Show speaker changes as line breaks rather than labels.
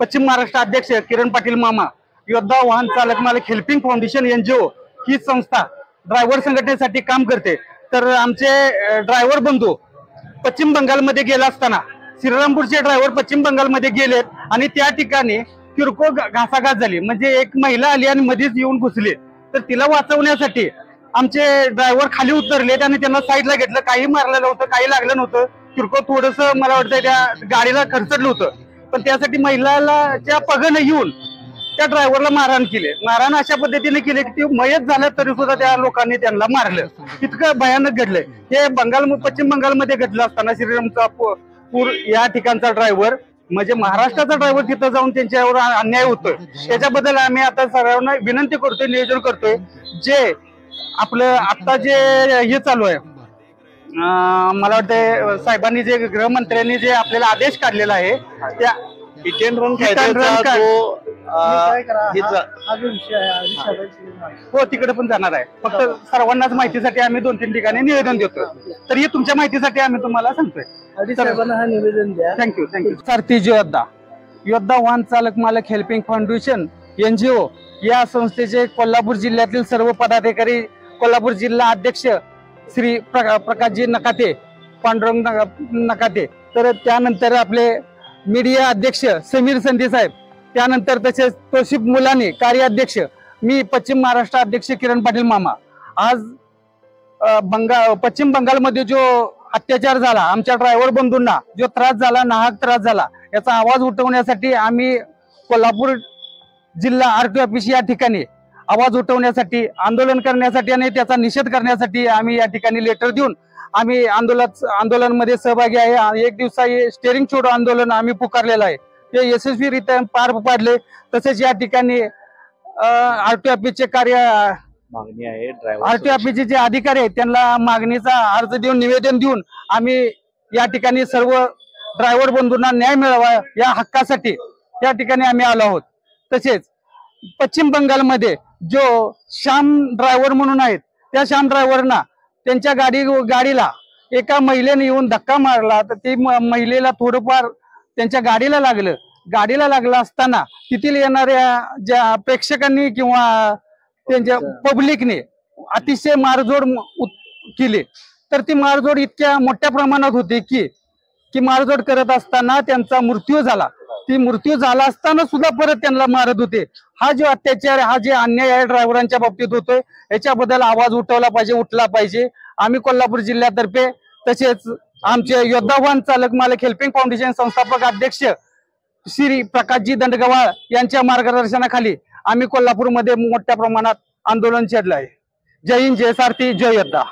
पश्चिम महाराष्ट्र अध्यक्ष किरण पाटील मामा, योद्धा वाहन चालक मालक हेल्पिंग फाउंडेशन NGO ही संस्था ड्रायव्हर संघटनेसाठी काम करते। तर आमचे ड्रायव्हर बंधू पश्चिम बंगालमध्ये गेला असताना श्रीरामपूरचे ड्रायव्हर पश्चिम बंगालमध्ये गेलेत आणि त्या ठिकाणी किरकोळ घासाघात झाली, म्हणजे एक महिला आली आणि मध्येच येऊन घुसली। तर तिला वाचवण्यासाठी आमचे ड्रायव्हर खाली उतरलेत आणि त्यांना साईडला घेतलं। काही मारलं नव्हतं, काही लागलं नव्हतं, किरकोळ थोडस मला वाटतं त्या गाडीला खरचडलं होतं, पण त्यासाठी महिलाला त्या पगन येऊन त्या ड्रायव्हरला मारहाण केली। मारहाण अशा पद्धतीने केली की ती मयत झालं तरी सुद्धा त्या लोकांनी त्यांना मारलं। इतकं भयानक घडलंय हे पश्चिम बंगालमध्ये घडलं असताना श्रीरामचा पूर या ठिकाणचा ड्रायव्हर म्हणजे महाराष्ट्राचा ड्रायव्हर तिथं जाऊन त्यांच्यावर अन्याय होतोय। त्याच्याबद्दल आम्ही आता सर्वांना विनंती करतोय, नियोजन करतोय, जे आपलं आता जे हे चालू आहे, मला वाटतं साहेबांनी जे गृहमंत्र्यांनी जे आपल्याला आदेश काढलेला आहे त्या हो तिकडे पण जाणार आहे। फक्त सर्वांनाच माहितीसाठी आम्ही 2-3 ठिकाणी निवेदन देतोय, तर हे तुमच्या माहितीसाठी आम्ही तुम्हाला सांगतोय। थँक्यू। सारथी योद्धा वाहन चालक मालक हेल्पिंग फाउंडेशन NGO या संस्थेचे कोल्हापूर जिल्ह्यातील सर्व पदाधिकारी, कोल्हापूर जिल्हा अध्यक्ष श्री प्रकाशजी नकाते, पांडुरंग नकाते, तर त्यानंतर आपले मीडिया अध्यक्ष समीर संधी साहेब, त्यानंतर तसेच तोशिफ मुलानी कार्याध्यक्ष, मी पश्चिम महाराष्ट्र अध्यक्ष किरण पाटील मामा। आज पश्चिम बंगालमध्ये जो अत्याचार झाला, आमच्या ड्रायव्हर बंधूंना जो त्रास झाला, नाहक त्रास झाला, याचा आवाज उठवण्यासाठी आम्ही कोल्हापूर जिल्हा RTO ऑफिस या ठिकाणी आवाज उठवण्यासाठी, आंदोलन करण्यासाठी आणि त्याचा निषेध करण्यासाठी आम्ही या ठिकाणी लेटर देऊन आम्ही आंदोलनामध्ये सहभागी आहे। 1 दिवसाचे स्टेरिंग छोडो आंदोलन आम्ही पुकारलेलं आहे, ते यशस्वीरित्या पार पाडले। तसेच या ठिकाणी RTO ऑफिसचे मागणी आहे, RTO ऑफिसचे जे अधिकारी आहेत त्यांना मागणीचा अर्ज देऊन, निवेदन देऊन आम्ही या ठिकाणी सर्व ड्रायव्हर बंधूंना न्याय मिळावा या हक्कासाठी या ठिकाणी आम्ही आलो आहोत। तसेच पश्चिम बंगालमध्ये जो श्याम ड्रायव्हर म्हणून आहेत, त्या श्याम ड्रायव्हरना त्यांच्या गाडीला एका महिलेने येऊन धक्का मारला, तर ती महिलेला थोडंफार त्यांच्या गाडीला लागलं असताना तिथील येणाऱ्या ज्या प्रेक्षकांनी किंवा त्यांच्या पब्लिकने अतिशय मारझोड केली। तर ती मारझोड इतक्या मोठ्या प्रमाणात होती की मारझोड करत असताना त्यांचा मृत्यू झाला। ती मृत्यू झाला असताना सुद्धा परत त्यांना मारत होते। हा जो अत्याचार, हा जे अन्याय आहे ड्रायव्हरांच्या बाबतीत होतोय, याच्याबद्दल आवाज उठला पाहिजे। आम्ही कोल्हापूर जिल्ह्यातर्फे तसेच आमचे योद्धा वाहन चालक मालक हेल्पिंग फाउंडेशन संस्थापक अध्यक्ष श्री प्रकाशजी दंडगवाळ यांच्या मार्गदर्शनाखाली आम्ही कोल्हापूरमध्ये मोठ्या प्रमाणात आंदोलन छेडलं आहे। जय हिंद, जय सारथी, जय योद्धा।